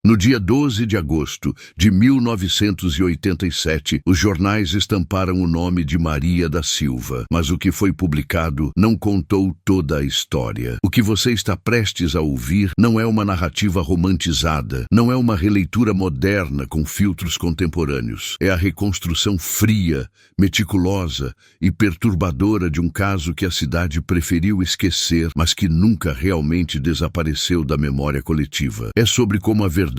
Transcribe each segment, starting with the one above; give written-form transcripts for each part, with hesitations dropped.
No dia 12 de agosto de 1987, os jornais estamparam o nome de Maria da Silva, mas o que foi publicado não contou toda a história. O que você está prestes a ouvir não é uma narrativa romantizada, não é uma releitura moderna com filtros contemporâneos. É a reconstrução fria, meticulosa e perturbadora de um caso que a cidade preferiu esquecer, mas que nunca realmente desapareceu da memória coletiva. É sobre como a verdade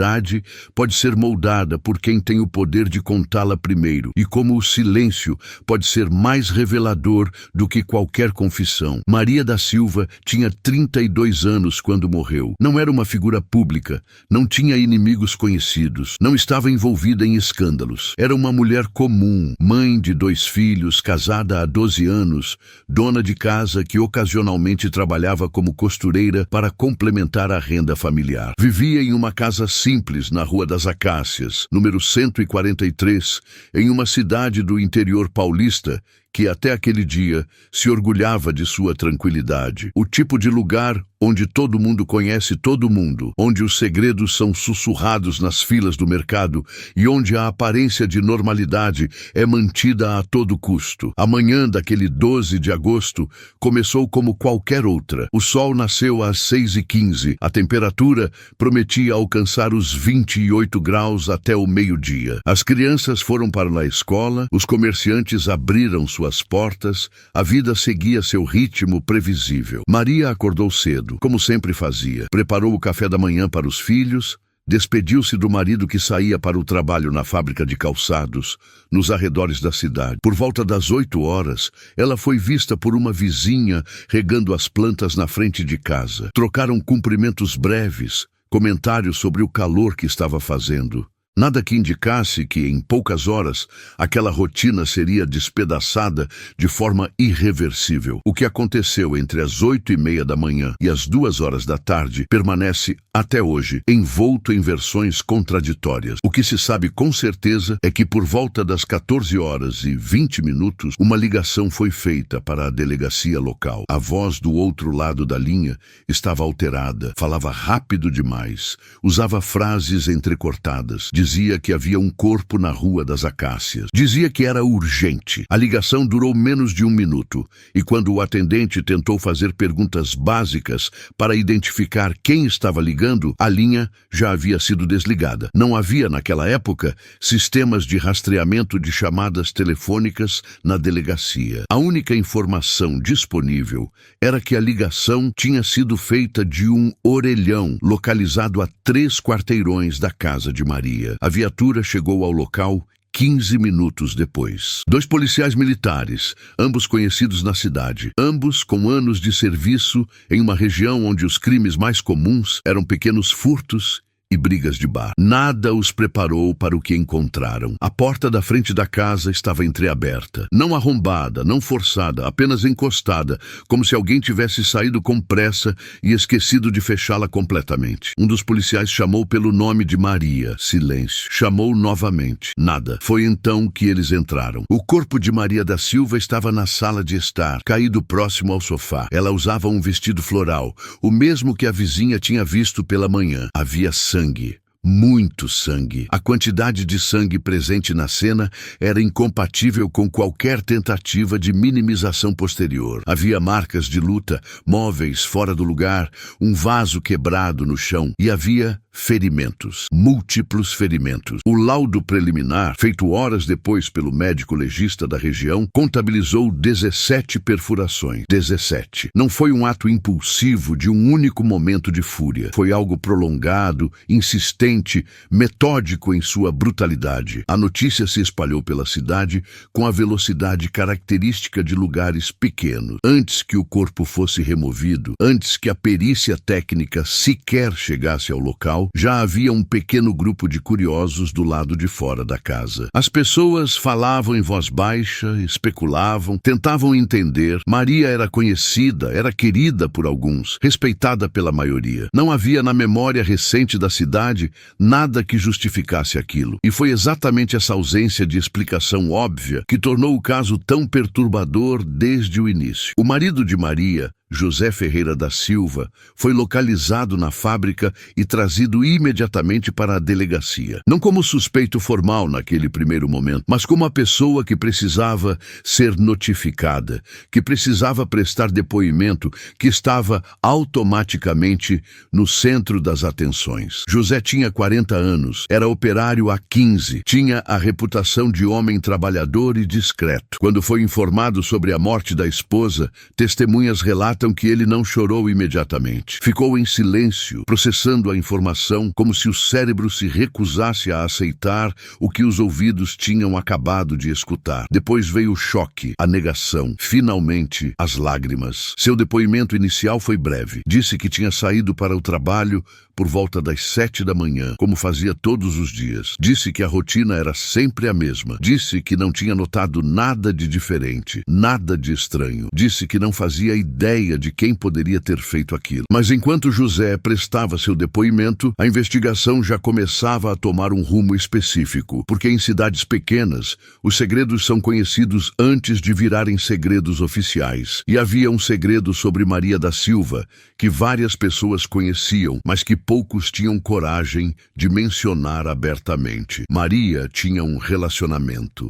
pode ser moldada por quem tem o poder de contá-la primeiro, e como o silêncio pode ser mais revelador do que qualquer confissão. Maria da Silva tinha 32 anos quando morreu. Não era uma figura pública, não tinha inimigos conhecidos, não estava envolvida em escândalos. Era uma mulher comum, mãe de 2 filhos, casada há 12 anos, dona de casa que ocasionalmente trabalhava como costureira para complementar a renda familiar. Vivia em uma casa simples na Rua das Acácias, número 143, em uma cidade do interior paulista que até aquele dia se orgulhava de sua tranquilidade. O tipo de lugar onde todo mundo conhece todo mundo, onde os segredos são sussurrados nas filas do mercado e onde a aparência de normalidade é mantida a todo custo. A manhã daquele 12 de agosto começou como qualquer outra. O sol nasceu às 6h15. A temperatura prometia alcançar os 28 graus até o meio-dia. As crianças foram para a escola, os comerciantes abriram suas portas, a vida seguia seu ritmo previsível. Maria acordou cedo, como sempre fazia. Preparou o café da manhã para os filhos, despediu-se do marido que saía para o trabalho na fábrica de calçados, nos arredores da cidade. Por volta das 8 horas, ela foi vista por uma vizinha regando as plantas na frente de casa. Trocaram cumprimentos breves, comentários sobre o calor que estava fazendo. Nada que indicasse que, em poucas horas, aquela rotina seria despedaçada de forma irreversível. O que aconteceu entre as 8h30 da manhã e as 2 horas da tarde permanece, até hoje, envolto em versões contraditórias. O que se sabe com certeza é que, por volta das 14h20, uma ligação foi feita para a delegacia local. A voz do outro lado da linha estava alterada, falava rápido demais, usava frases entrecortadas. Dizia que havia um corpo na Rua das Acácias. Dizia que era urgente. A ligação durou menos de 1 minuto, e quando o atendente tentou fazer perguntas básicas para identificar quem estava ligando, a linha já havia sido desligada. Não havia, naquela época, sistemas de rastreamento de chamadas telefônicas na delegacia. A única informação disponível era que a ligação tinha sido feita de um orelhão localizado a 3 quarteirões da casa de Maria. A viatura chegou ao local 15 minutos depois. 2 policiais militares, ambos conhecidos na cidade, ambos com anos de serviço em uma região onde os crimes mais comuns eram pequenos furtos e brigas de bar. Nada os preparou para o que encontraram. A porta da frente da casa estava entreaberta. Não arrombada, não forçada, apenas encostada, como se alguém tivesse saído com pressa e esquecido de fechá-la completamente. Um dos policiais chamou pelo nome de Maria. Silêncio. Chamou novamente. Nada. Foi então que eles entraram. O corpo de Maria da Silva estava na sala de estar, caído próximo ao sofá. Ela usava um vestido floral, o mesmo que a vizinha tinha visto pela manhã. Havia sangue. Muito sangue. A quantidade de sangue presente na cena era incompatível com qualquer tentativa de minimização posterior. Havia marcas de luta, móveis fora do lugar, um vaso quebrado no chão e havia ferimentos, múltiplos ferimentos. O laudo preliminar, feito horas depois pelo médico legista da região, contabilizou 17 perfurações. 17. Não foi um ato impulsivo de um único momento de fúria. Foi algo prolongado, insistente, metódico em sua brutalidade. A notícia se espalhou pela cidade com a velocidade característica de lugares pequenos. Antes que o corpo fosse removido, antes que a perícia técnica sequer chegasse ao local, já havia um pequeno grupo de curiosos do lado de fora da casa. As pessoas falavam em voz baixa, especulavam, tentavam entender. Maria era conhecida, era querida por alguns, respeitada pela maioria. Não havia na memória recente da cidade nada que justificasse aquilo. E foi exatamente essa ausência de explicação óbvia que tornou o caso tão perturbador desde o início. O marido de Maria José Ferreira da Silva, foi localizado na fábrica e trazido imediatamente para a delegacia. Não como suspeito formal naquele primeiro momento, mas como a pessoa que precisava ser notificada, que precisava prestar depoimento, que estava automaticamente no centro das atenções. José tinha 40 anos, era operário há 15, tinha a reputação de homem trabalhador e discreto. Quando foi informado sobre a morte da esposa, testemunhas relatam que ele não chorou imediatamente. Ficou em silêncio, processando a informação como se o cérebro se recusasse a aceitar o que os ouvidos tinham acabado de escutar. Depois veio o choque, a negação, finalmente as lágrimas. Seu depoimento inicial foi breve. Disse que tinha saído para o trabalho por volta das 7 da manhã, como fazia todos os dias. Disse que a rotina era sempre a mesma. Disse que não tinha notado nada de diferente, nada de estranho. Disse que não fazia ideia de quem poderia ter feito aquilo. Mas enquanto José prestava seu depoimento, a investigação já começava a tomar um rumo específico, porque em cidades pequenas, os segredos são conhecidos antes de virarem segredos oficiais. E havia um segredo sobre Maria da Silva, que várias pessoas conheciam, mas que poucos tinham coragem de mencionar abertamente. Maria tinha um relacionamento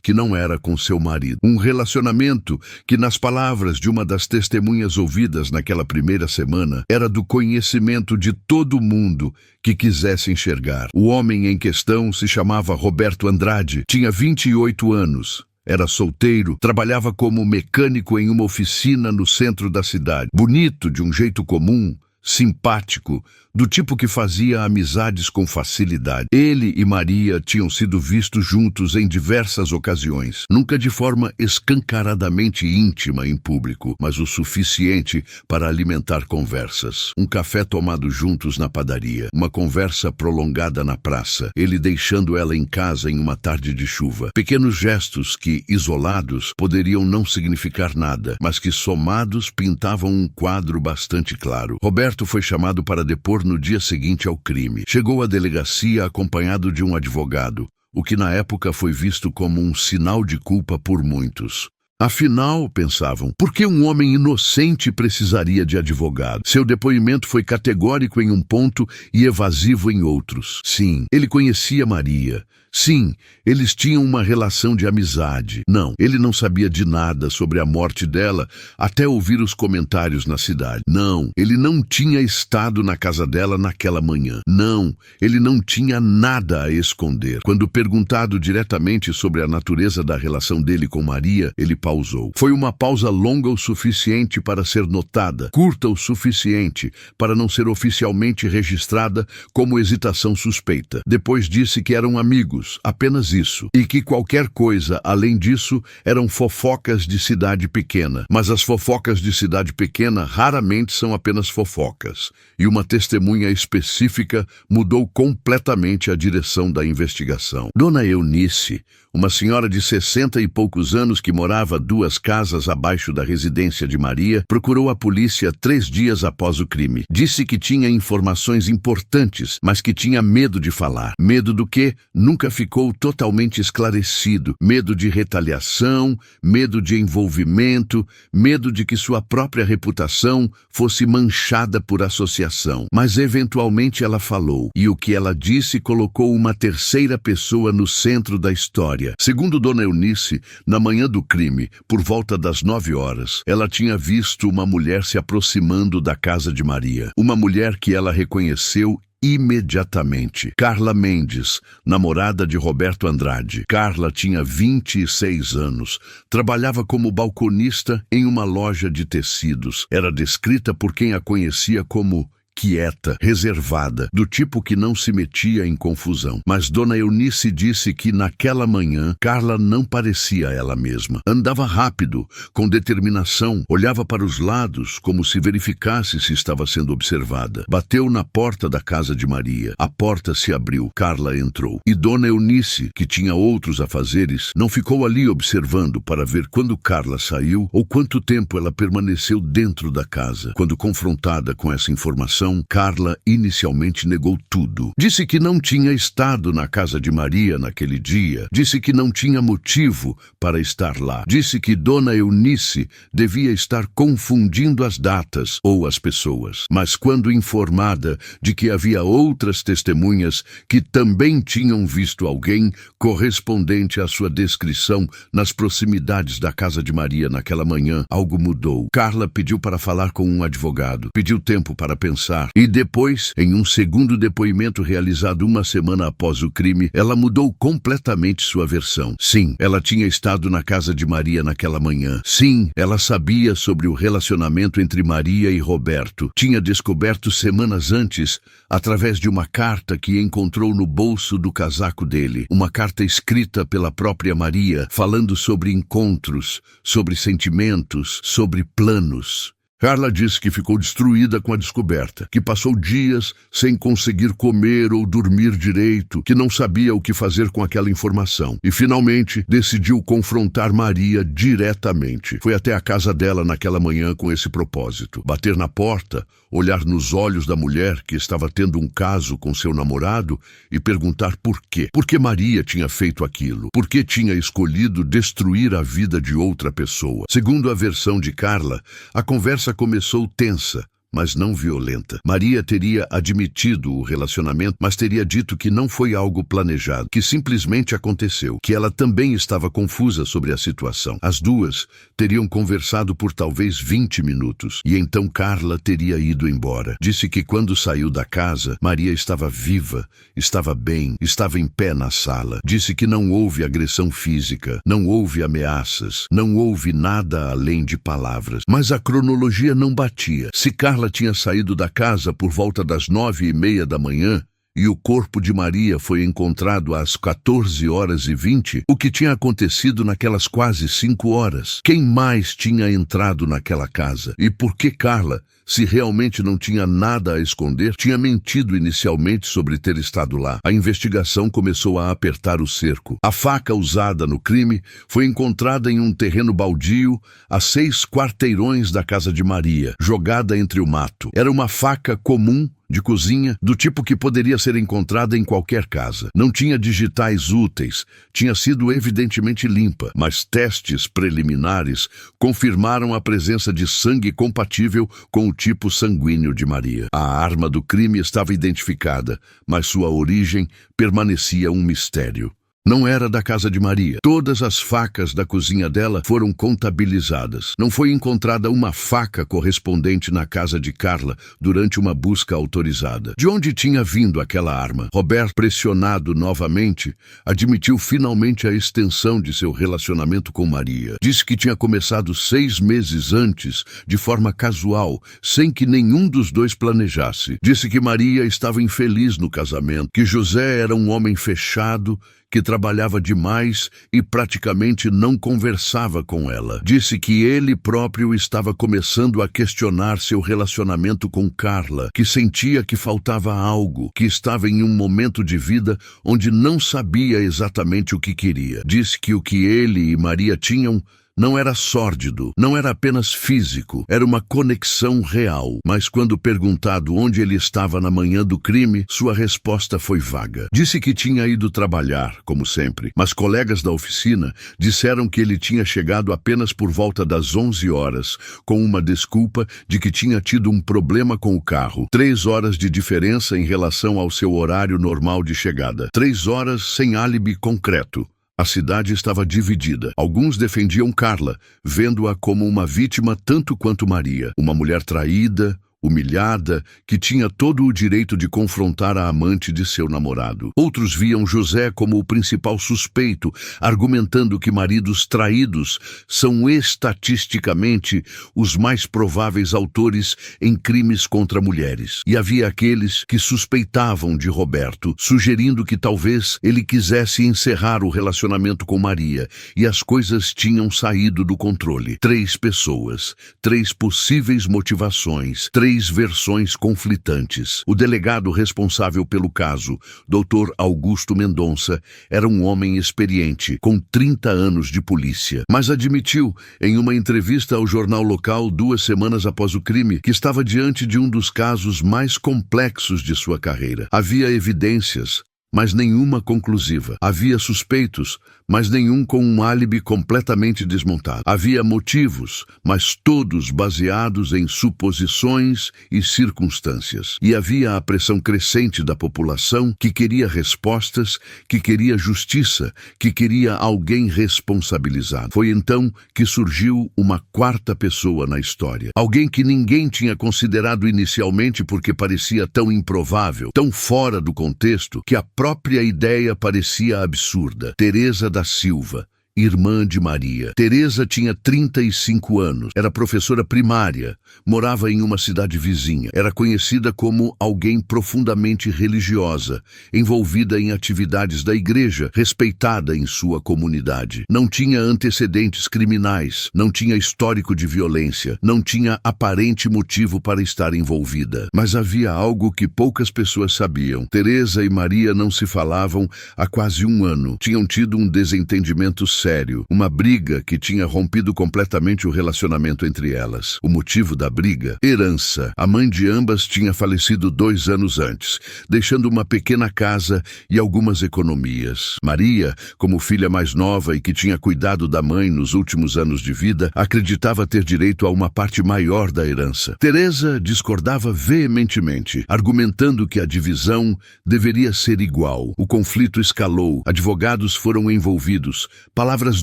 que não era com seu marido. Um relacionamento que, nas palavras de uma das testemunhas ouvidas naquela primeira semana, era do conhecimento de todo mundo que quisesse enxergar. O homem em questão se chamava Roberto Andrade, tinha 28 anos. Era solteiro, trabalhava como mecânico em uma oficina no centro da cidade. Bonito, de um jeito comum, simpático, do tipo que fazia amizades com facilidade. Ele e Maria tinham sido vistos juntos em diversas ocasiões, nunca de forma escancaradamente íntima em público, mas o suficiente para alimentar conversas. Um café tomado juntos na padaria, uma conversa prolongada na praça, ele deixando ela em casa em uma tarde de chuva. Pequenos gestos que, isolados, poderiam não significar nada, mas que somados pintavam um quadro bastante claro. Roberto foi chamado para depor no dia seguinte ao crime. Chegou à delegacia acompanhado de um advogado, o que na época foi visto como um sinal de culpa por muitos. Afinal, pensavam, por que um homem inocente precisaria de advogado? Seu depoimento foi categórico em um ponto e evasivo em outros. Sim, ele conhecia Maria. Sim, eles tinham uma relação de amizade. Não, ele não sabia de nada sobre a morte dela até ouvir os comentários na cidade. Não, ele não tinha estado na casa dela naquela manhã. Não, ele não tinha nada a esconder. Quando perguntado diretamente sobre a natureza da relação dele com Maria, ele pausou. Foi uma pausa longa o suficiente para ser notada, curta o suficiente para não ser oficialmente registrada como hesitação suspeita. Depois disse que eram amigos. Apenas isso, e que qualquer coisa além disso eram fofocas de cidade pequena. Mas as fofocas de cidade pequena raramente são apenas fofocas, e uma testemunha específica mudou completamente a direção da investigação. Dona Eunice, uma senhora de 60 e poucos anos que morava 2 casas abaixo da residência de Maria, procurou a polícia 3 dias após o crime. Disse que tinha informações importantes, mas que tinha medo de falar. Medo do quê? Nunca ficou totalmente esclarecido. Medo de retaliação, medo de envolvimento, medo de que sua própria reputação fosse manchada por associação. Mas eventualmente ela falou, e o que ela disse colocou uma terceira pessoa no centro da história. Segundo Dona Eunice, na manhã do crime, por volta das 9 horas, ela tinha visto uma mulher se aproximando da casa de Maria. Uma mulher que ela reconheceu imediatamente. Carla Mendes, namorada de Roberto Andrade. Carla tinha 26 anos. Trabalhava como balconista em uma loja de tecidos. Era descrita por quem a conhecia como quieta, reservada, do tipo que não se metia em confusão. Mas Dona Eunice disse que naquela manhã Carla não parecia ela mesma. Andava rápido, com determinação, olhava para os lados como se verificasse se estava sendo observada. Bateu na porta da casa de Maria. A porta se abriu. Carla entrou. E Dona Eunice, que tinha outros afazeres, não ficou ali observando para ver quando Carla saiu ou quanto tempo ela permaneceu dentro da casa. Quando confrontada com essa informação, investigação, Carla inicialmente negou tudo. Disse que não tinha estado na casa de Maria naquele dia. Disse que não tinha motivo para estar lá. Disse que Dona Eunice devia estar confundindo as datas ou as pessoas. Mas quando informada de que havia outras testemunhas que também tinham visto alguém correspondente à sua descrição nas proximidades da casa de Maria naquela manhã, algo mudou. Carla pediu para falar com um advogado, pediu tempo para pensar e depois, em um segundo depoimento realizado uma semana após o crime, ela mudou completamente sua versão. Sim, ela tinha estado na casa de Maria naquela manhã. Sim, ela sabia sobre o relacionamento entre Maria e Roberto. Tinha descoberto semanas antes, através de uma carta que encontrou no bolso do casaco dele. Uma carta escrita pela própria Maria, falando sobre encontros, sobre sentimentos, sobre planos. Carla disse que ficou destruída com a descoberta, que passou dias sem conseguir comer ou dormir direito, que não sabia o que fazer com aquela informação e, finalmente, decidiu confrontar Maria diretamente. Foi até a casa dela naquela manhã com esse propósito. Bater na porta, olhar nos olhos da mulher que estava tendo um caso com seu namorado e perguntar por quê. Por que Maria tinha feito aquilo? Por que tinha escolhido destruir a vida de outra pessoa? Segundo a versão de Carla, a conversa começou tensa, mas não violenta. Maria teria admitido o relacionamento, mas teria dito que não foi algo planejado, que simplesmente aconteceu, que ela também estava confusa sobre a situação. As duas teriam conversado por talvez 20 minutos, e então Carla teria ido embora. Disse que quando saiu da casa, Maria estava viva, estava bem, estava em pé na sala. Disse que não houve agressão física, não houve ameaças, não houve nada além de palavras. Mas a cronologia não batia. Se Carla tinha saído da casa por volta das 9h30 da manhã e o corpo de Maria foi encontrado às 14h20, o que tinha acontecido naquelas quase 5 horas? Quem mais tinha entrado naquela casa? E por que Carla, se realmente não tinha nada a esconder, tinha mentido inicialmente sobre ter estado lá? A investigação começou a apertar o cerco. A faca usada no crime foi encontrada em um terreno baldio a 6 quarteirões da casa de Maria, jogada entre o mato. Era uma faca comum de cozinha, do tipo que poderia ser encontrada em qualquer casa. Não tinha digitais úteis, tinha sido evidentemente limpa, mas testes preliminares confirmaram a presença de sangue compatível com o tipo sanguíneo de Maria. A arma do crime estava identificada, mas sua origem permanecia um mistério. Não era da casa de Maria. Todas as facas da cozinha dela foram contabilizadas. Não foi encontrada uma faca correspondente na casa de Carla durante uma busca autorizada. De onde tinha vindo aquela arma? Roberto, pressionado novamente, admitiu finalmente a extensão de seu relacionamento com Maria. Disse que tinha começado 6 meses antes, de forma casual, sem que nenhum dos dois planejasse. Disse que Maria estava infeliz no casamento, que José era um homem fechado, que trabalhava demais e praticamente não conversava com ela. Disse que ele próprio estava começando a questionar seu relacionamento com Carla, que sentia que faltava algo, que estava em um momento de vida onde não sabia exatamente o que queria. Disse que o que ele e Maria tinham não era sórdido, não era apenas físico, era uma conexão real. Mas quando perguntado onde ele estava na manhã do crime, sua resposta foi vaga. Disse que tinha ido trabalhar, como sempre, mas colegas da oficina disseram que ele tinha chegado apenas por volta das 11 horas, com uma desculpa de que tinha tido um problema com o carro. 3 horas de diferença em relação ao seu horário normal de chegada. 3 horas sem álibi concreto. A cidade estava dividida. Alguns defendiam Carla, vendo-a como uma vítima tanto quanto Maria, uma mulher traída, humilhada, que tinha todo o direito de confrontar a amante de seu namorado. Outros viam José como o principal suspeito, argumentando que maridos traídos são estatisticamente os mais prováveis autores em crimes contra mulheres. E havia aqueles que suspeitavam de Roberto, sugerindo que talvez ele quisesse encerrar o relacionamento com Maria, e as coisas tinham saído do controle. 3 pessoas, 3 possíveis motivações, 3 3 versões conflitantes. O delegado responsável pelo caso, Dr. Augusto Mendonça, era um homem experiente, com 30 anos de polícia, mas admitiu, em uma entrevista ao jornal local 2 semanas após o crime, que estava diante de um dos casos mais complexos de sua carreira. Havia evidências, mas nenhuma conclusiva. Havia suspeitos, mas nenhum com um álibi completamente desmontado. Havia motivos, mas todos baseados em suposições e circunstâncias. E havia a pressão crescente da população que queria respostas, que queria justiça, que queria alguém responsabilizado. Foi então que surgiu uma 4ª pessoa na história. Alguém que ninguém tinha considerado inicialmente porque parecia tão improvável, tão fora do contexto, que a própria ideia parecia absurda. Teresa da Silva, irmã de Maria. Teresa tinha 35 anos, era professora primária, morava em uma cidade vizinha. Era conhecida como alguém profundamente religiosa, envolvida em atividades da igreja, respeitada em sua comunidade. Não tinha antecedentes criminais, não tinha histórico de violência, não tinha aparente motivo para estar envolvida. Mas havia algo que poucas pessoas sabiam. Teresa e Maria não se falavam há quase 1 ano. Tinham tido um desentendimento sério, uma briga que tinha rompido completamente o relacionamento entre elas. O motivo da briga? Herança. A mãe de ambas tinha falecido 2 anos antes, deixando uma pequena casa e algumas economias. Maria, como filha mais nova e que tinha cuidado da mãe nos últimos anos de vida, acreditava ter direito a uma parte maior da herança. Teresa discordava veementemente, argumentando que a divisão deveria ser igual. O conflito escalou, advogados foram envolvidos, palavras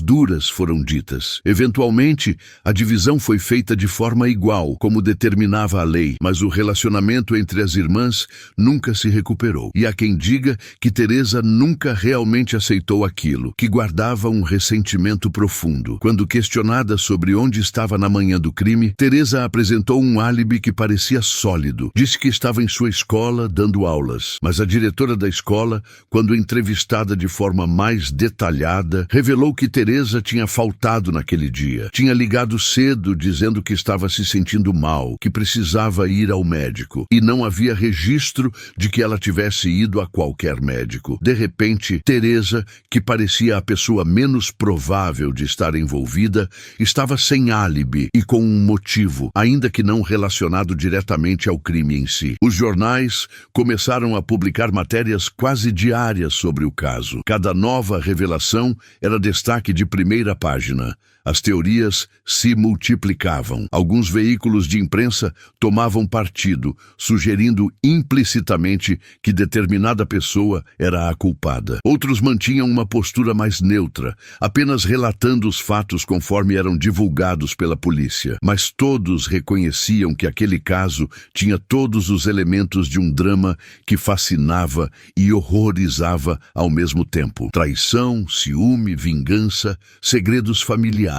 duras foram ditas. Eventualmente, a divisão foi feita de forma igual, como determinava a lei, mas o relacionamento entre as irmãs nunca se recuperou. E há quem diga que Teresa nunca realmente aceitou aquilo, que guardava um ressentimento profundo. Quando questionada sobre onde estava na manhã do crime, Teresa apresentou um álibi que parecia sólido. Disse que estava em sua escola dando aulas, mas a diretora da escola, quando entrevistada de forma mais detalhada, revelou que Teresa tinha faltado naquele dia. Tinha ligado cedo dizendo que estava se sentindo mal, que precisava ir ao médico, e não havia registro de que ela tivesse ido a qualquer médico. De repente, Teresa, que parecia a pessoa menos provável de estar envolvida, estava sem álibi e com um motivo, ainda que não relacionado diretamente ao crime em si. Os jornais começaram a publicar matérias quase diárias sobre o caso. Cada nova revelação era destaque de primeira página. As teorias se multiplicavam. Alguns veículos de imprensa tomavam partido, sugerindo implicitamente que determinada pessoa era a culpada. Outros mantinham uma postura mais neutra, apenas relatando os fatos conforme eram divulgados pela polícia. Mas todos reconheciam que aquele caso tinha todos os elementos de um drama que fascinava e horrorizava ao mesmo tempo. Traição, ciúme, vingança, segredos familiares.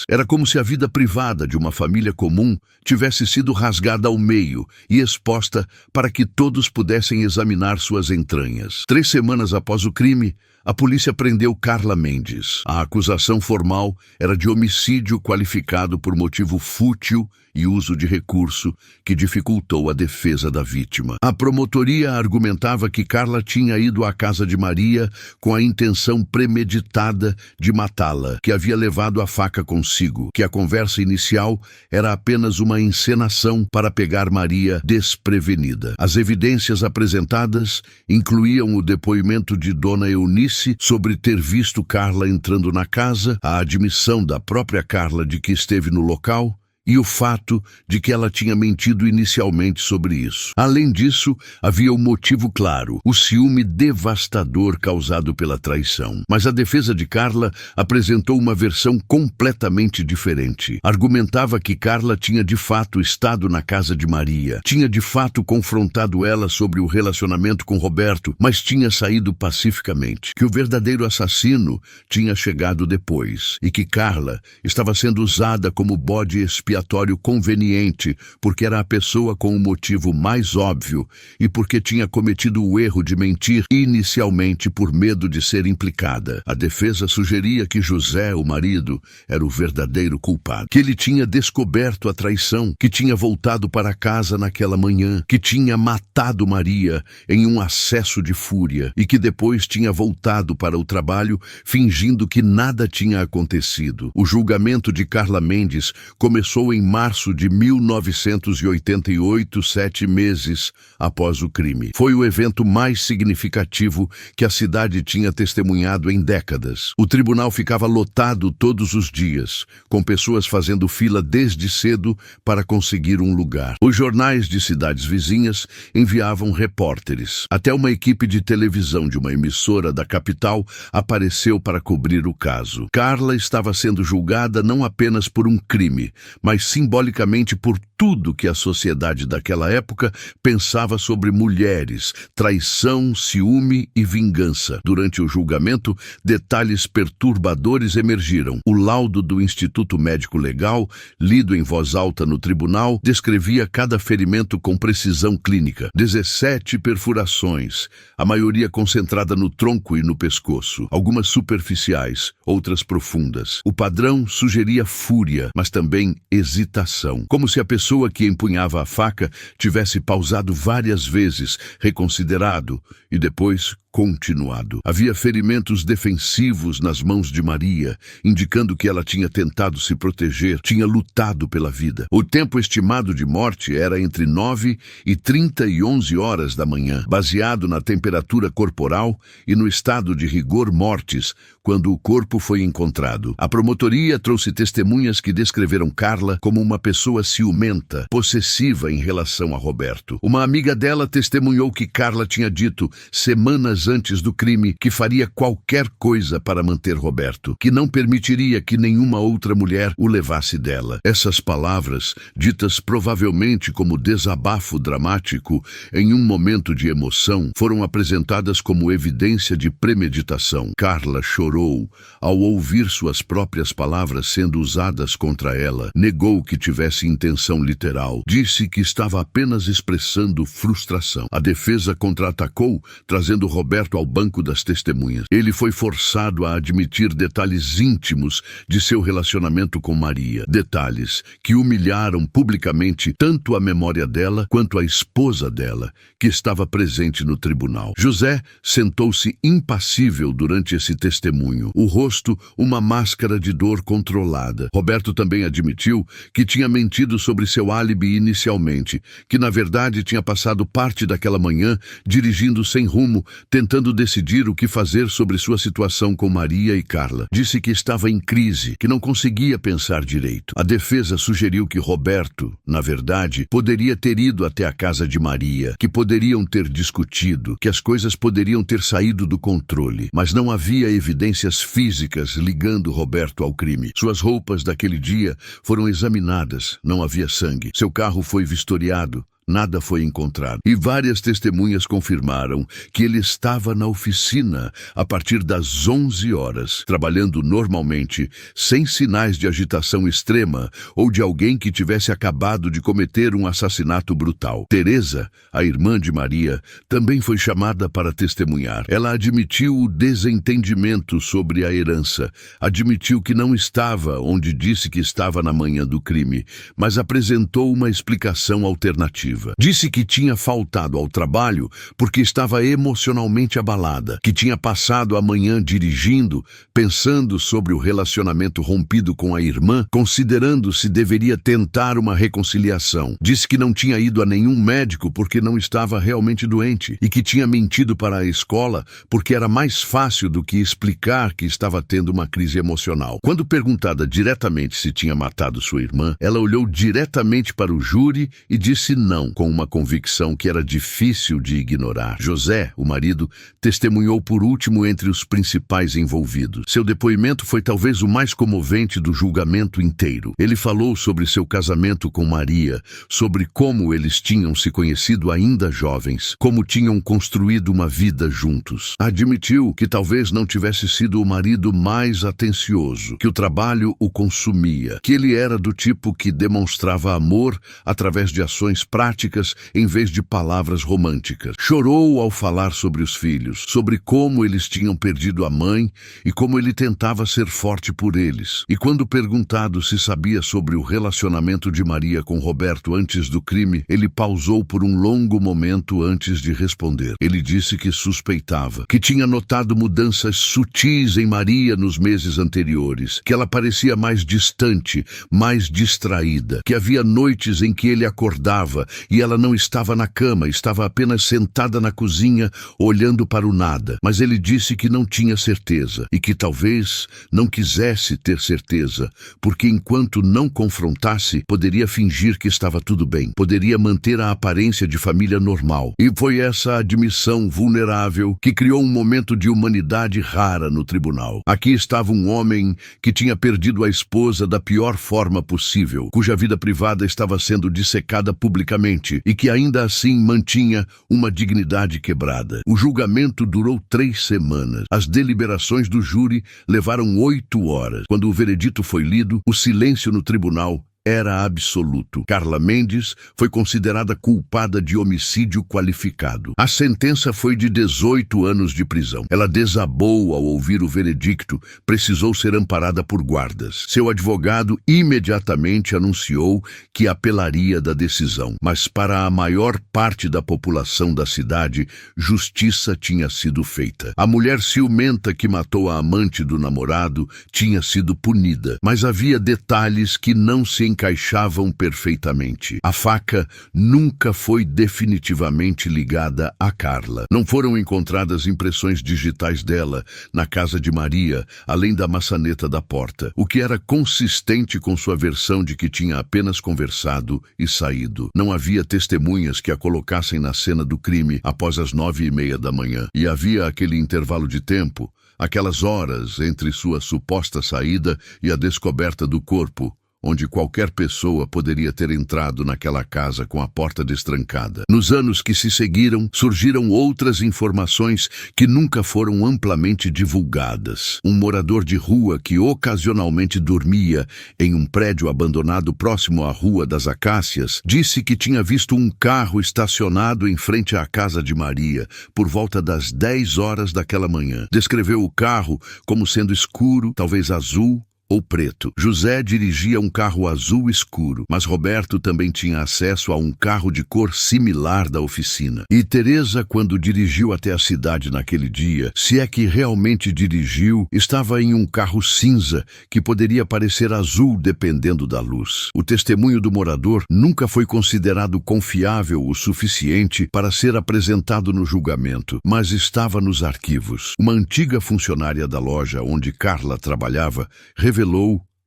Era como se a vida privada de uma família comum tivesse sido rasgada ao meio e exposta para que todos pudessem examinar suas entranhas. 3 semanas após o crime, a polícia prendeu Carla Mendes. A acusação formal era de homicídio qualificado por motivo fútil e uso de recurso que dificultou a defesa da vítima. A promotoria argumentava que Carla tinha ido à casa de Maria com a intenção premeditada de matá-la, que havia levado a faca consigo, que a conversa inicial era apenas uma encenação para pegar Maria desprevenida. As evidências apresentadas incluíam o depoimento de Dona Eunice sobre ter visto Carla entrando na casa, a admissão da própria Carla de que esteve no local, e o fato de que ela tinha mentido inicialmente sobre isso. Além disso, havia um motivo claro, o ciúme devastador causado pela traição. Mas a defesa de Carla apresentou uma versão completamente diferente. Argumentava que Carla tinha de fato estado na casa de Maria, tinha de fato confrontado ela sobre o relacionamento com Roberto, mas tinha saído pacificamente, que o verdadeiro assassino tinha chegado depois, e que Carla estava sendo usada como bode expiatório expiatório conveniente, porque era a pessoa com o motivo mais óbvio e porque tinha cometido o erro de mentir inicialmente por medo de ser implicada. A defesa sugeria que José, o marido, era o verdadeiro culpado, que ele tinha descoberto a traição, que tinha voltado para casa naquela manhã, que tinha matado Maria em um acesso de fúria e que depois tinha voltado para o trabalho fingindo que nada tinha acontecido. O julgamento de Carla Mendes começou em março de 1988, 7 meses após o crime. Foi o evento mais significativo que a cidade tinha testemunhado em décadas. O tribunal ficava lotado todos os dias, com pessoas fazendo fila desde cedo para conseguir um lugar. Os jornais de cidades vizinhas enviavam repórteres. Até uma equipe de televisão de uma emissora da capital apareceu para cobrir o caso. Carla estava sendo julgada não apenas por um crime, mas simbolicamente por tudo que a sociedade daquela época pensava sobre mulheres, traição, ciúme e vingança. Durante o julgamento, detalhes perturbadores emergiram. O laudo do Instituto Médico Legal, lido em voz alta no tribunal, descrevia cada ferimento com precisão clínica. 17 perfurações, a maioria concentrada no tronco e no pescoço, algumas superficiais, outras profundas. O padrão sugeria fúria, mas também hesitação, como se a pessoa que empunhava a faca tivesse pausado várias vezes, reconsiderado e depois continuado. Havia ferimentos defensivos nas mãos de Maria, indicando que ela tinha tentado se proteger, tinha lutado pela vida. O tempo estimado de morte era entre 9h30 e 11h da manhã, baseado na temperatura corporal e no estado de rigor mortis, quando o corpo foi encontrado. A promotoria trouxe testemunhas que descreveram Carla como uma pessoa ciumenta, possessiva em relação a Roberto. Uma amiga dela testemunhou que Carla tinha dito, semanas antes do crime, que faria qualquer coisa para manter Roberto, que não permitiria que nenhuma outra mulher o levasse dela. Essas palavras, ditas provavelmente como desabafo dramático em um momento de emoção, foram apresentadas como evidência de premeditação. Carla chorou ao ouvir suas próprias palavras sendo usadas contra ela. Negou que tivesse intenção literal. Disse que estava apenas expressando frustração. A defesa contra-atacou, trazendo Roberto ao banco das testemunhas. Ele foi forçado a admitir detalhes íntimos de seu relacionamento com Maria. Detalhes que humilharam publicamente tanto a memória dela quanto a esposa dela, que estava presente no tribunal. José sentou-se impassível durante esse testemunho, o rosto uma máscara de dor controlada. Roberto também admitiu que tinha mentido sobre seu álibi inicialmente, que na verdade tinha passado parte daquela manhã dirigindo sem rumo, tentando decidir o que fazer sobre sua situação com Maria e Carla. Disse que estava em crise, que não conseguia pensar direito. A defesa sugeriu que Roberto, na verdade, poderia ter ido até a casa de Maria, que poderiam ter discutido, que as coisas poderiam ter saído do controle, mas não havia evidências físicas ligando Roberto ao crime. Suas roupas daquele dia foram examinadas, não havia sangue. Seu carro foi vistoriado. Nada foi encontrado. E várias testemunhas confirmaram que ele estava na oficina a partir das 11h, trabalhando normalmente, sem sinais de agitação extrema ou de alguém que tivesse acabado de cometer um assassinato brutal. Teresa, a irmã de Maria, também foi chamada para testemunhar. Ela admitiu o desentendimento sobre a herança, admitiu que não estava onde disse que estava na manhã do crime, mas apresentou uma explicação alternativa. Disse que tinha faltado ao trabalho porque estava emocionalmente abalada, que tinha passado a manhã dirigindo, pensando sobre o relacionamento rompido com a irmã, considerando se deveria tentar uma reconciliação. Disse que não tinha ido a nenhum médico porque não estava realmente doente e que tinha mentido para a escola porque era mais fácil do que explicar que estava tendo uma crise emocional. Quando perguntada diretamente se tinha matado sua irmã, ela olhou diretamente para o júri e disse não. decisão com uma convicção que era difícil de ignorar. José, o marido, testemunhou por último entre os principais envolvidos. Seu depoimento foi talvez o mais comovente do julgamento inteiro. Ele falou sobre seu casamento com Maria, sobre como eles tinham se conhecido ainda jovens, como tinham construído uma vida juntos. Admitiu que talvez não tivesse sido o marido mais atencioso, que o trabalho o consumia, que ele era do tipo que demonstrava amor através de ações práticas em vez de palavras românticas. Chorou ao falar sobre os filhos, sobre como eles tinham perdido a mãe e como ele tentava ser forte por eles. E quando perguntado se sabia sobre o relacionamento de Maria com Roberto antes do crime, ele pausou por um longo momento antes de responder. Ele disse que suspeitava, que tinha notado mudanças sutis em Maria nos meses anteriores, que ela parecia mais distante, mais distraída, que havia noites em que ele acordava e ela não estava na cama, estava apenas sentada na cozinha, olhando para o nada. Mas ele disse que não tinha certeza e que talvez não quisesse ter certeza, porque enquanto não confrontasse, poderia fingir que estava tudo bem, poderia manter a aparência de família normal. E foi essa admissão vulnerável que criou um momento de humanidade rara no tribunal. Aqui estava um homem que tinha perdido a esposa da pior forma possível, cuja vida privada estava sendo dissecada publicamente e que ainda assim mantinha uma dignidade quebrada. O julgamento durou 3 semanas. As deliberações do júri levaram 8 horas. Quando o veredito foi lido, o silêncio no tribunal era absoluto. Carla Mendes foi considerada culpada de homicídio qualificado. A sentença foi de 18 anos de prisão. Ela desabou ao ouvir o veredicto, precisou ser amparada por guardas. Seu advogado imediatamente anunciou que apelaria da decisão, mas para a maior parte da população da cidade, justiça tinha sido feita. A mulher ciumenta que matou a amante do namorado tinha sido punida, mas havia detalhes que não se encaixavam perfeitamente. A faca nunca foi definitivamente ligada a Carla. Não foram encontradas impressões digitais dela na casa de Maria, além da maçaneta da porta, o que era consistente com sua versão de que tinha apenas conversado e saído. Não havia testemunhas que a colocassem na cena do crime após as 9:30 da manhã. E havia aquele intervalo de tempo, aquelas horas entre sua suposta saída e a descoberta do corpo, onde qualquer pessoa poderia ter entrado naquela casa com a porta destrancada. Nos anos que se seguiram, surgiram outras informações que nunca foram amplamente divulgadas. Um morador de rua que ocasionalmente dormia em um prédio abandonado próximo à Rua das Acácias disse que tinha visto um carro estacionado em frente à casa de Maria por volta das 10 horas daquela manhã. Descreveu o carro como sendo escuro, talvez azul ou preto. José dirigia um carro azul escuro, mas Roberto também tinha acesso a um carro de cor similar da oficina. E Teresa, quando dirigiu até a cidade naquele dia, se é que realmente dirigiu, estava em um carro cinza que poderia parecer azul dependendo da luz. O testemunho do morador nunca foi considerado confiável o suficiente para ser apresentado no julgamento, mas estava nos arquivos. Uma antiga funcionária da loja onde Carla trabalhava revelou,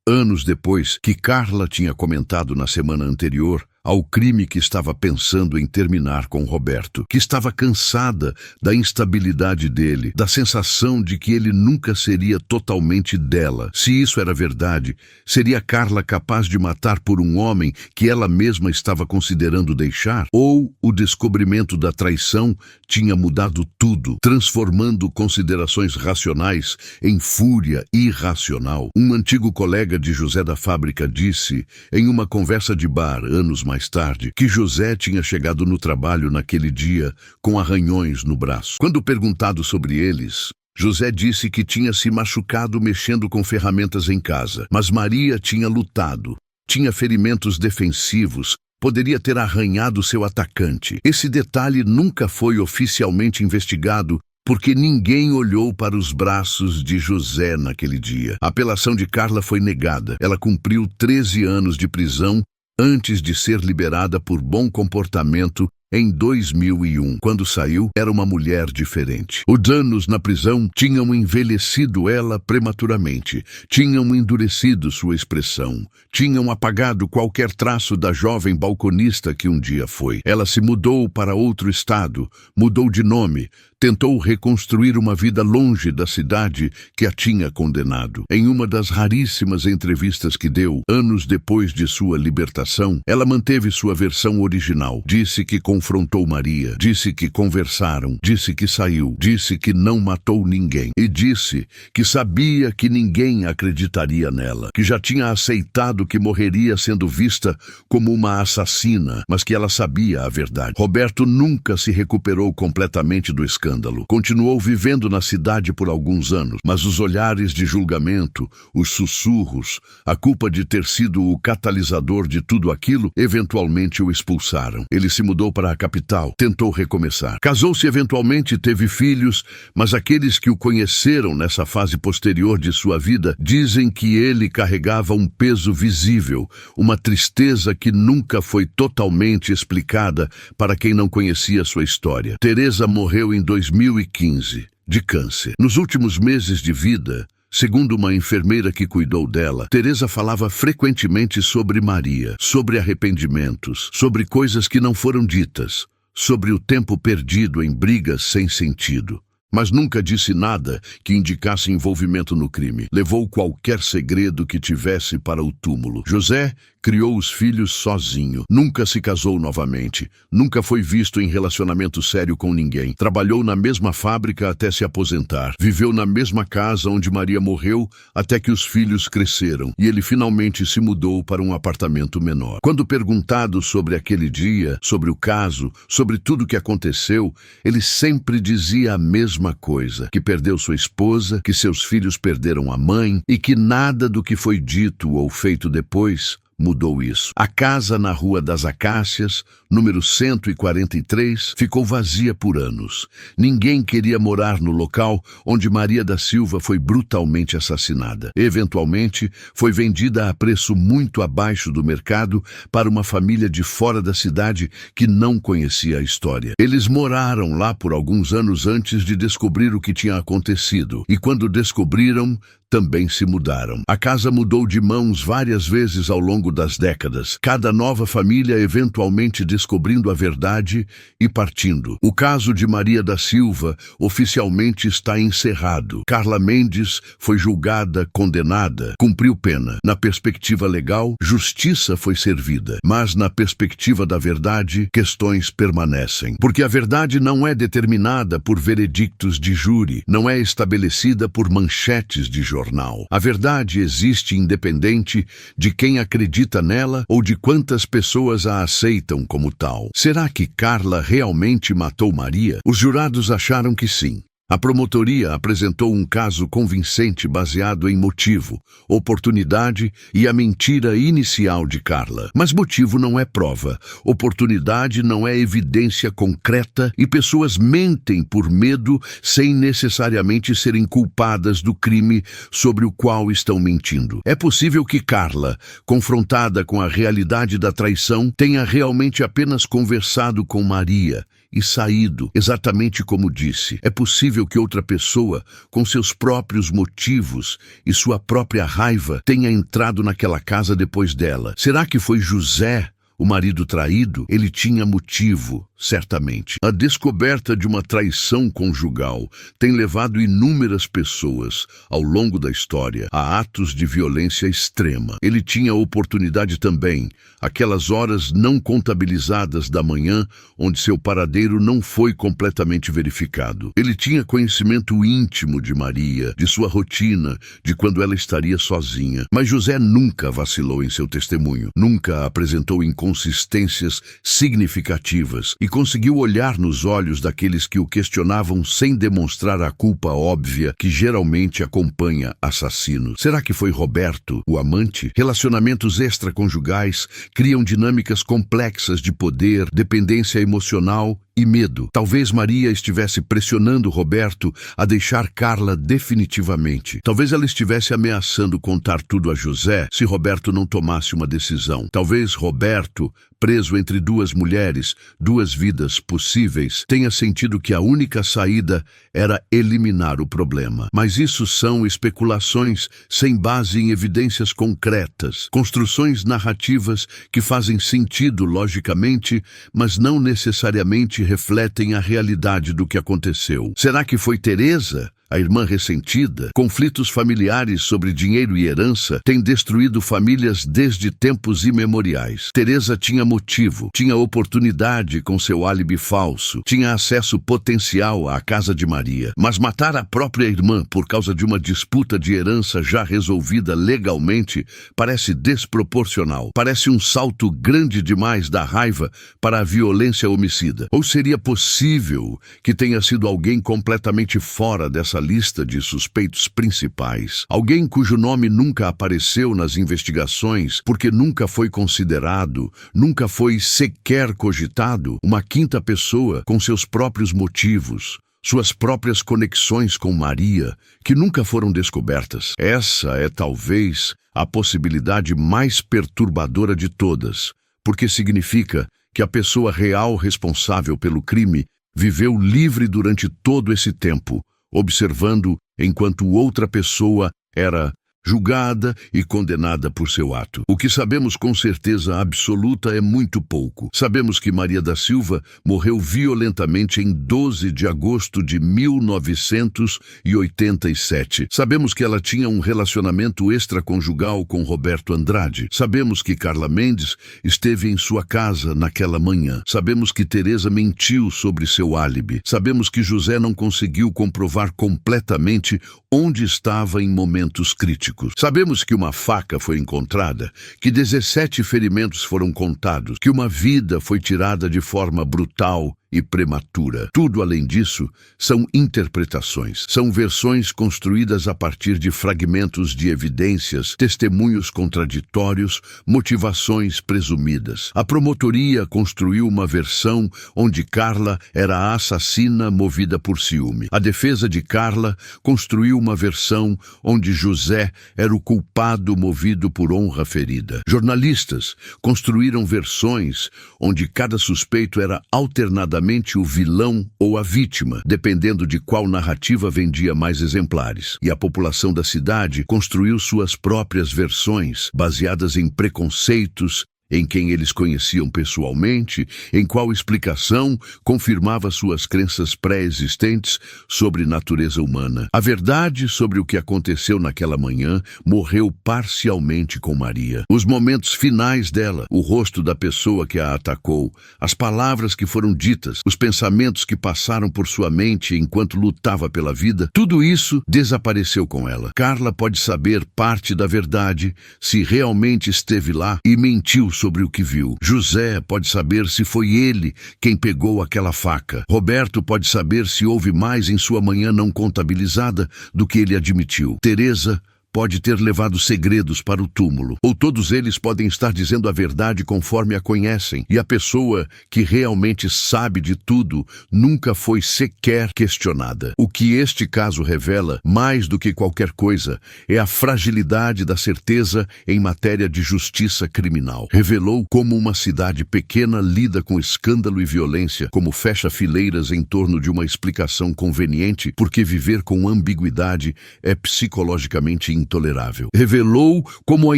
anos depois, que Carla tinha comentado na semana anterior ao crime que estava pensando em terminar com Roberto, que estava cansada da instabilidade dele, da sensação de que ele nunca seria totalmente dela. Se isso era verdade, seria Carla capaz de matar por um homem que ela mesma estava considerando deixar? Ou o descobrimento da traição tinha mudado tudo, transformando considerações racionais em fúria irracional? Um antigo colega de José da Fábrica disse, em uma conversa de bar anos mais tarde, que José tinha chegado no trabalho naquele dia com arranhões no braço. Quando perguntado sobre eles, José disse que tinha se machucado mexendo com ferramentas em casa, mas Maria tinha lutado, tinha ferimentos defensivos, poderia ter arranhado seu atacante. Esse detalhe nunca foi oficialmente investigado, porque ninguém olhou para os braços de José naquele dia. A apelação de Carla foi negada. Ela cumpriu 13 anos de prisão antes de ser liberada por bom comportamento Em 2001, quando saiu, era uma mulher diferente. Os anos na prisão tinham envelhecido ela prematuramente, tinham endurecido sua expressão, tinham apagado qualquer traço da jovem balconista que um dia foi. Ela se mudou para outro estado, mudou de nome, tentou reconstruir uma vida longe da cidade que a tinha condenado. Em uma das raríssimas entrevistas que deu, anos depois de sua libertação, ela manteve sua versão original. Disse que confrontou Maria, disse que conversaram, disse que saiu, disse que não matou ninguém e disse que sabia que ninguém acreditaria nela, que já tinha aceitado que morreria sendo vista como uma assassina, mas que ela sabia a verdade. Roberto nunca se recuperou completamente do escândalo. Continuou vivendo na cidade por alguns anos, mas os olhares de julgamento, os sussurros, a culpa de ter sido o catalisador de tudo aquilo, eventualmente o expulsaram. Ele se mudou para a capital, tentou recomeçar. Casou-se eventualmente e teve filhos, mas aqueles que o conheceram nessa fase posterior de sua vida dizem que ele carregava um peso visível, uma tristeza que nunca foi totalmente explicada para quem não conhecia sua história. Teresa morreu em 2015, de câncer. Nos últimos meses de vida, segundo uma enfermeira que cuidou dela, Teresa falava frequentemente sobre Maria, sobre arrependimentos, sobre coisas que não foram ditas, sobre o tempo perdido em brigas sem sentido. Mas nunca disse nada que indicasse envolvimento no crime. Levou qualquer segredo que tivesse para o túmulo. José criou os filhos sozinho. Nunca se casou novamente. Nunca foi visto em relacionamento sério com ninguém. Trabalhou na mesma fábrica até se aposentar. Viveu na mesma casa onde Maria morreu até que os filhos cresceram. E ele finalmente se mudou para um apartamento menor. Quando perguntado sobre aquele dia, sobre o caso, sobre tudo o que aconteceu, ele sempre dizia a mesma coisa, que perdeu sua esposa, que seus filhos perderam a mãe e que nada do que foi dito ou feito depois mudou isso. A casa na Rua das Acácias, número 143, ficou vazia por anos. Ninguém queria morar no local onde Maria da Silva foi brutalmente assassinada. Eventualmente, foi vendida a preço muito abaixo do mercado para uma família de fora da cidade que não conhecia a história. Eles moraram lá por alguns anos antes de descobrir o que tinha acontecido, e quando descobriram, também se mudaram. A casa mudou de mãos várias vezes ao longo das décadas, cada nova família eventualmente descobrindo a verdade e partindo. O caso de Maria da Silva oficialmente está encerrado. Carla Mendes foi julgada, condenada, cumpriu pena. Na perspectiva legal, justiça foi servida, mas na perspectiva da verdade, questões permanecem. Porque a verdade não é determinada por veredictos de júri, não é estabelecida por manchetes de jornal. A verdade existe independente de quem acredita nela ou de quantas pessoas a aceitam como tal. Será que Carla realmente matou Maria? Os jurados acharam que sim. A promotoria apresentou um caso convincente baseado em motivo, oportunidade e a mentira inicial de Carla. Mas motivo não é prova, oportunidade não é evidência concreta e pessoas mentem por medo sem necessariamente serem culpadas do crime sobre o qual estão mentindo. É possível que Carla, confrontada com a realidade da traição, tenha realmente apenas conversado com Maria e saído, exatamente como disse. É possível que outra pessoa, com seus próprios motivos e sua própria raiva, tenha entrado naquela casa depois dela. Será que foi José, o marido traído? Ele tinha motivo, certamente. A descoberta de uma traição conjugal tem levado inúmeras pessoas, ao longo da história, a atos de violência extrema. Ele tinha oportunidade também, aquelas horas não contabilizadas da manhã, onde seu paradeiro não foi completamente verificado. Ele tinha conhecimento íntimo de Maria, de sua rotina, de quando ela estaria sozinha. Mas José nunca vacilou em seu testemunho, nunca apresentou inconsistências significativas e conseguiu olhar nos olhos daqueles que o questionavam sem demonstrar a culpa óbvia que geralmente acompanha assassinos. Será que foi Roberto, o amante? Relacionamentos extraconjugais criam dinâmicas complexas de poder, dependência emocional e medo. Talvez Maria estivesse pressionando Roberto a deixar Carla definitivamente. Talvez ela estivesse ameaçando contar tudo a José se Roberto não tomasse uma decisão. Talvez Roberto, preso entre duas mulheres, duas vidas possíveis, tenha sentido que a única saída era eliminar o problema. Mas isso são especulações sem base em evidências concretas, construções narrativas que fazem sentido logicamente, mas não necessariamente refletem a realidade do que aconteceu. Será que foi Teresa, a irmã ressentida? Conflitos familiares sobre dinheiro e herança têm destruído famílias desde tempos imemoriais. Teresa tinha motivo, tinha oportunidade com seu álibi falso, tinha acesso potencial à casa de Maria. Mas matar a própria irmã por causa de uma disputa de herança já resolvida legalmente parece desproporcional. Parece um salto grande demais da raiva para a violência homicida. Ou seria possível que tenha sido alguém completamente fora dessa lista de suspeitos principais? Alguém cujo nome nunca apareceu nas investigações porque nunca foi considerado, nunca foi sequer cogitado? Uma quinta pessoa com seus próprios motivos, suas próprias conexões com Maria, que nunca foram descobertas. Essa é talvez a possibilidade mais perturbadora de todas, porque significa que a pessoa real responsável pelo crime viveu livre durante todo esse tempo, observando enquanto outra pessoa era julgada e condenada por seu ato. O que sabemos com certeza absoluta é muito pouco. Sabemos que Maria da Silva morreu violentamente em 12 de agosto de 1987. Sabemos que ela tinha um relacionamento extraconjugal com Roberto Andrade. Sabemos que Carla Mendes esteve em sua casa naquela manhã. Sabemos que Teresa mentiu sobre seu álibi. Sabemos que José não conseguiu comprovar completamente onde estava em momentos críticos. Sabemos que uma faca foi encontrada, que 17 ferimentos foram contados, que uma vida foi tirada de forma brutal e prematura. Tudo além disso são interpretações, são versões construídas a partir de fragmentos de evidências, testemunhos contraditórios, motivações presumidas. A promotoria construiu uma versão onde Carla era a assassina movida por ciúme. A defesa de Carla construiu uma versão onde José era o culpado movido por honra ferida. Jornalistas construíram versões onde cada suspeito era alternadamente o vilão ou a vítima, dependendo de qual narrativa vendia mais exemplares. E a população da cidade construiu suas próprias versões, baseadas em preconceitos, em quem eles conheciam pessoalmente, em qual explicação confirmava suas crenças pré-existentes sobre natureza humana. A verdade sobre o que aconteceu naquela manhã morreu parcialmente com Maria. Os momentos finais dela, o rosto da pessoa que a atacou, as palavras que foram ditas, os pensamentos que passaram por sua mente enquanto lutava pela vida, tudo isso desapareceu com ela. Carla pode saber parte da verdade se realmente esteve lá e mentiu sobre o que viu. José pode saber se foi ele quem pegou aquela faca. Roberto pode saber se houve mais em sua manhã não contabilizada do que ele admitiu. Teresa pode ter levado segredos para o túmulo, ou todos eles podem estar dizendo a verdade conforme a conhecem, e a pessoa que realmente sabe de tudo nunca foi sequer questionada. O que este caso revela, mais do que qualquer coisa, é a fragilidade da certeza em matéria de justiça criminal. Revelou como uma cidade pequena lida com escândalo e violência, como fecha fileiras em torno de uma explicação conveniente, porque viver com ambiguidade é psicologicamente intolerável. Revelou como a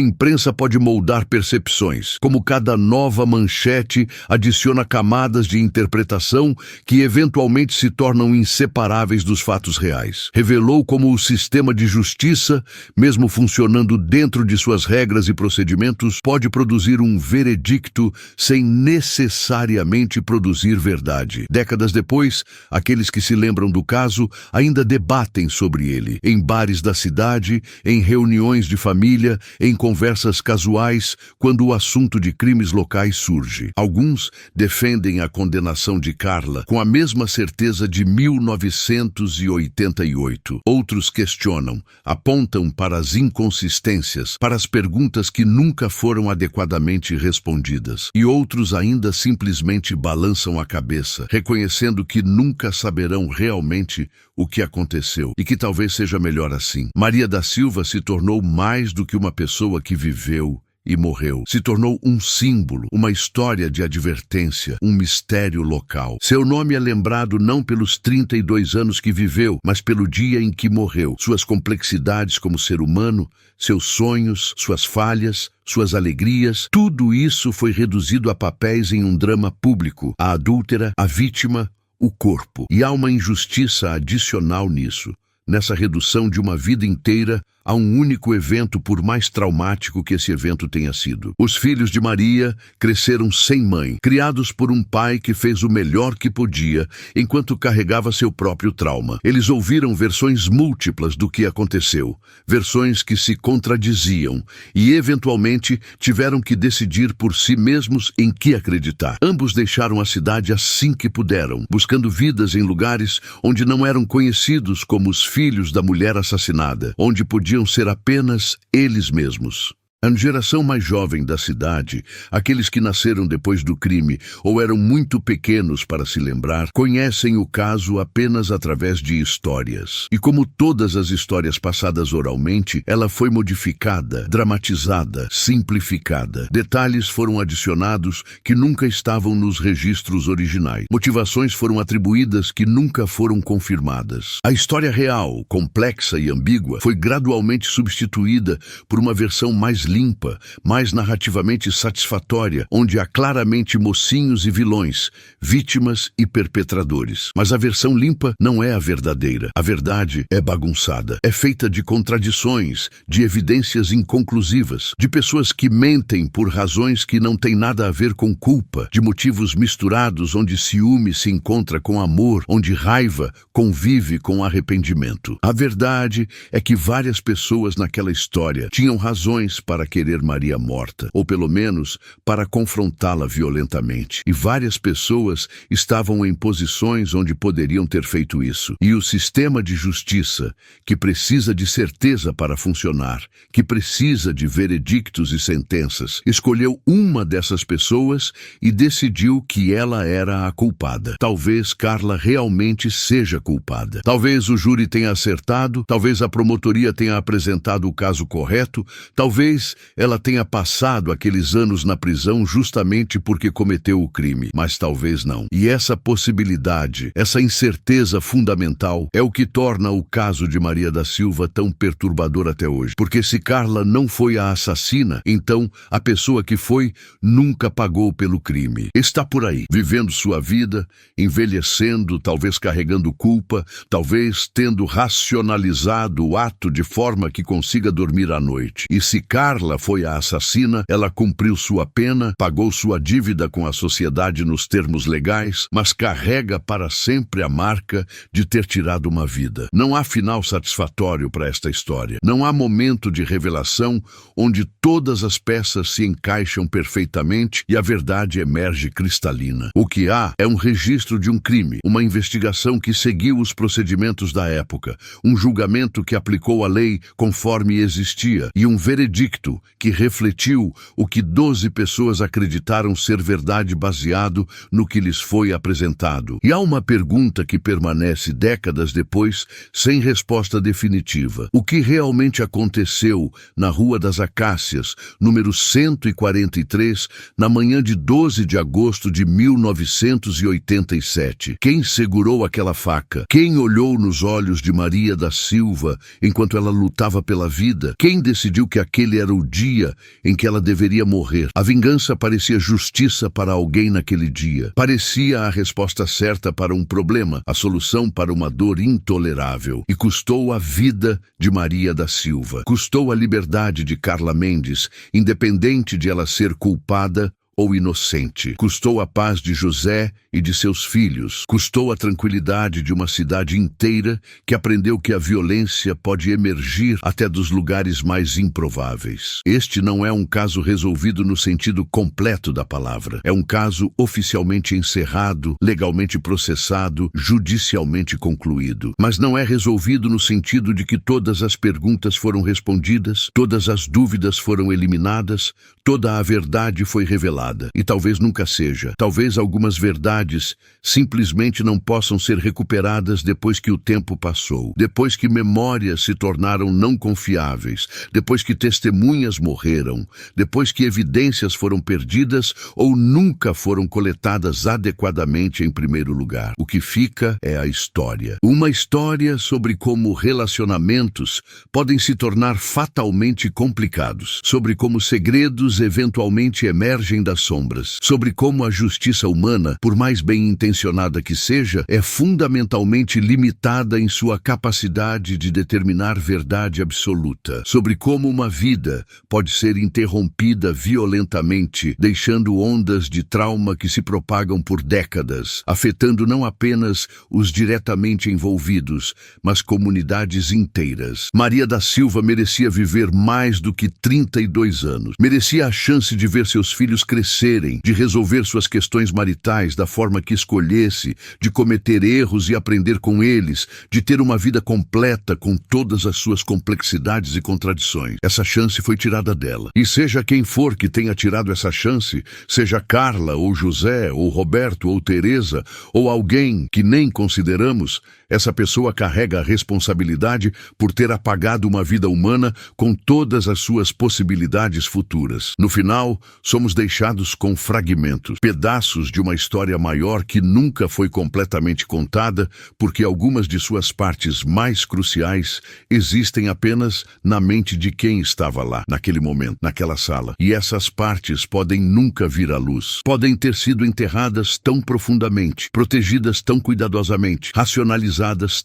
imprensa pode moldar percepções, como cada nova manchete adiciona camadas de interpretação que eventualmente se tornam inseparáveis dos fatos reais. Revelou como o sistema de justiça, mesmo funcionando dentro de suas regras e procedimentos, pode produzir um veredicto sem necessariamente produzir verdade. Décadas depois, aqueles que se lembram do caso ainda debatem sobre ele, em bares da cidade, em em reuniões de família, em conversas casuais, quando o assunto de crimes locais surge. Alguns defendem a condenação de Carla com a mesma certeza de 1988. Outros questionam, apontam para as inconsistências, para as perguntas que nunca foram adequadamente respondidas. E outros ainda simplesmente balançam a cabeça, reconhecendo que nunca saberão realmente o que aconteceu e que talvez seja melhor assim. Maria da Silva se tornou mais do que uma pessoa que viveu e morreu. Se tornou um símbolo, uma história de advertência, um mistério local. Seu nome é lembrado não pelos 32 anos que viveu, mas pelo dia em que morreu. Suas complexidades como ser humano, seus sonhos, suas falhas, suas alegrias, tudo isso foi reduzido a papéis em um drama público. A adúltera, a vítima, o corpo. E há uma injustiça adicional nisso. Nessa redução de uma vida inteira a um único evento, por mais traumático que esse evento tenha sido. Os filhos de Maria cresceram sem mãe, criados por um pai que fez o melhor que podia, enquanto carregava seu próprio trauma. Eles ouviram versões múltiplas do que aconteceu, versões que se contradiziam, e eventualmente tiveram que decidir por si mesmos em que acreditar. Ambos deixaram a cidade assim que puderam, buscando vidas em lugares onde não eram conhecidos como os filhos da mulher assassinada, onde podiam ser apenas eles mesmos. A geração mais jovem da cidade, aqueles que nasceram depois do crime ou eram muito pequenos para se lembrar, conhecem o caso apenas através de histórias. E como todas as histórias passadas oralmente, ela foi modificada, dramatizada, simplificada. Detalhes foram adicionados que nunca estavam nos registros originais. Motivações foram atribuídas que nunca foram confirmadas. A história real, complexa e ambígua, foi gradualmente substituída por uma versão mais limpa, mais narrativamente satisfatória, onde há claramente mocinhos e vilões, vítimas e perpetradores. Mas a versão limpa não é a verdadeira. A verdade é bagunçada. É feita de contradições, de evidências inconclusivas, de pessoas que mentem por razões que não têm nada a ver com culpa, de motivos misturados onde ciúme se encontra com amor, onde raiva convive com arrependimento. A verdade é que várias pessoas naquela história tinham razões para querer Maria morta, ou pelo menos para confrontá-la violentamente. E várias pessoas estavam em posições onde poderiam ter feito isso. E o sistema de justiça, que precisa de certeza para funcionar, que precisa de veredictos e sentenças, escolheu uma dessas pessoas e decidiu que ela era a culpada. Talvez Carla realmente seja culpada. Talvez o júri tenha acertado, talvez a promotoria tenha apresentado o caso correto, talvez ela tenha passado aqueles anos na prisão justamente porque cometeu o crime, mas talvez não. E essa possibilidade, essa incerteza fundamental, é o que torna o caso de Maria da Silva tão perturbador até hoje. Porque se Carla não foi a assassina, então a pessoa que foi nunca pagou pelo crime. Está por aí, vivendo sua vida, envelhecendo, talvez carregando culpa, talvez tendo racionalizado o ato de forma que consiga dormir à noite. E se Carla foi a assassina, ela cumpriu sua pena, pagou sua dívida com a sociedade nos termos legais, mas carrega para sempre a marca de ter tirado uma vida. Não há final satisfatório para esta história. Não há momento de revelação onde todas as peças se encaixam perfeitamente e a verdade emerge cristalina. O que há é um registro de um crime, uma investigação que seguiu os procedimentos da época, um julgamento que aplicou a lei conforme existia e um veredicto que refletiu o que 12 pessoas acreditaram ser verdade baseado no que lhes foi apresentado. E há uma pergunta que permanece décadas depois sem resposta definitiva. O que realmente aconteceu na Rua das Acácias, número 143, na manhã de 12 de agosto de 1987? Quem segurou aquela faca? Quem olhou nos olhos de Maria da Silva enquanto ela lutava pela vida? Quem decidiu que aquele era o dia em que ela deveria morrer? A vingança parecia justiça para alguém naquele dia. Parecia a resposta certa para um problema, a solução para uma dor intolerável. E custou a vida de Maria da Silva. Custou a liberdade de Carla Mendes, independente de ela ser culpada ou inocente. Custou a paz de José e de seus filhos. Custou a tranquilidade de uma cidade inteira que aprendeu que a violência pode emergir até dos lugares mais improváveis. Este não é um caso resolvido no sentido completo da palavra. É um caso oficialmente encerrado, legalmente processado, judicialmente concluído. Mas não é resolvido no sentido de que todas as perguntas foram respondidas, todas as dúvidas foram eliminadas, toda a verdade foi revelada. E talvez nunca seja. Talvez algumas verdades simplesmente não possam ser recuperadas depois que o tempo passou, depois que memórias se tornaram não confiáveis, depois que testemunhas morreram, depois que evidências foram perdidas ou nunca foram coletadas adequadamente em primeiro lugar. O que fica é a história. Uma história sobre como relacionamentos podem se tornar fatalmente complicados, sobre como segredos eventualmente emergem das sombras, sobre como a justiça humana, por mais bem intencionada que seja, é fundamentalmente limitada em sua capacidade de determinar verdade absoluta, sobre como uma vida pode ser interrompida violentamente, deixando ondas de trauma que se propagam por décadas, afetando não apenas os diretamente envolvidos, mas comunidades inteiras. Maria da Silva merecia viver mais do que 32 anos. Merecia a chance de ver seus filhos crescerem, de resolver suas questões maritais da forma que escolhesse, de cometer erros e aprender com eles, de ter uma vida completa com todas as suas complexidades e contradições. Essa chance foi tirada dela. E seja quem for que tenha tirado essa chance, seja Carla, ou José, ou Roberto, ou Teresa, ou alguém que nem consideramos, essa pessoa carrega a responsabilidade por ter apagado uma vida humana com todas as suas possibilidades futuras. No final, somos deixados com fragmentos, pedaços de uma história maior que nunca foi completamente contada, porque algumas de suas partes mais cruciais existem apenas na mente de quem estava lá, naquele momento, naquela sala. E essas partes podem nunca vir à luz. Podem ter sido enterradas tão profundamente, protegidas tão cuidadosamente, racionalizadas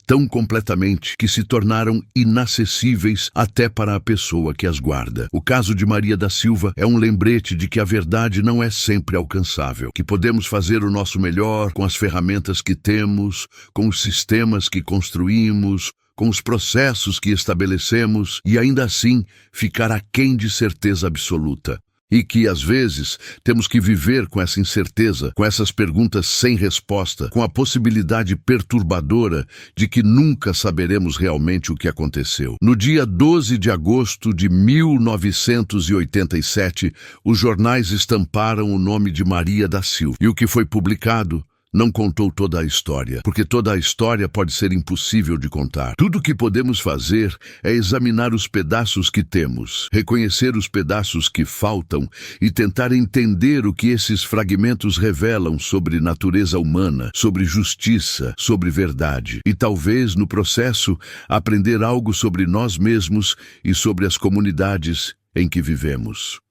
tão completamente, que se tornaram inacessíveis até para a pessoa que as guarda. O caso de Maria da Silva é um lembrete de que a verdade não é sempre alcançável, que podemos fazer o nosso melhor com as ferramentas que temos, com os sistemas que construímos, com os processos que estabelecemos e ainda assim ficar aquém de certeza absoluta. E que, às vezes, temos que viver com essa incerteza, com essas perguntas sem resposta, com a possibilidade perturbadora de que nunca saberemos realmente o que aconteceu. No dia 12 de agosto de 1987, os jornais estamparam o nome de Maria da Silva. E o que foi publicado não contou toda a história, porque toda a história pode ser impossível de contar. Tudo o que podemos fazer é examinar os pedaços que temos, reconhecer os pedaços que faltam e tentar entender o que esses fragmentos revelam sobre natureza humana, sobre justiça, sobre verdade. E talvez, no processo, aprender algo sobre nós mesmos e sobre as comunidades em que vivemos.